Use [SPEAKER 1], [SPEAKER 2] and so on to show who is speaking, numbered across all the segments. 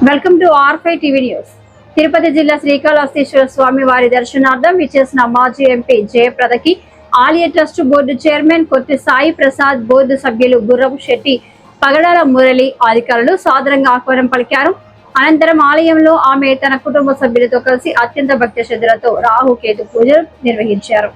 [SPEAKER 1] Welcome to R5 TV news. Tirupati జిల్లా శ్రీకాళహస్తీశ్వర స్వామి వారి దర్శనార్థం విచ్చేసిన మాజీ ఎంపీ జయప్రదకి ఆలయ trust board chairman Kotti Sai Prasad, board సభ్యులు గుర్రపు శెట్టి, పగడాల మురళి అధికారులు సాదరంగా ఆహ్వానం పలికారు. అనంతరం ఆలయంలో ఆమె తన కుటుంబ సభ్యులతో కలిసి అత్యంత భక్తి శ్రద్ధలతో రాహుకేతు పూజలు నిర్వహించారు.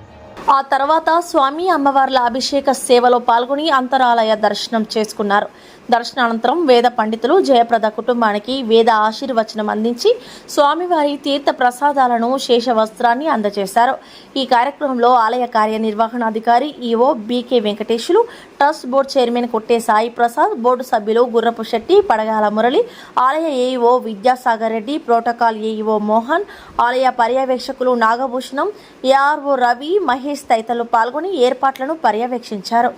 [SPEAKER 2] ఆ తర్వాత స్వామి అమ్మవార్ల అభిషేక సేవలో పాల్గొని అంతరాలయ దర్శనం చేసుకున్నారు. దర్శనానంతరం వేద పండితులు జయప్రద కుటుంబానికి వేద ఆశీర్వచనం అందించి స్వామివారి తీర్థ ప్రసాదాలను శేష వస్త్రాన్ని అందజేశారు. ఈ కార్యక్రమంలో ఆలయ కార్యనిర్వహణాధికారి EO BK Venkateshulu, trust board chairman Kotte Sai Prasad, board సభ్యులు గుర్రపు శెట్టి, పడగాల మురళి, ఆలయ AEO Vidyasagar Reddy, protocol AEO Mohan, ఆలయ పర్యవేక్షకులు నాగభూషణం, ఏఆర్ఓ రవి, మహేష్ తదితరులు పాల్గొని ఏర్పాట్లను పర్యవేక్షించారు.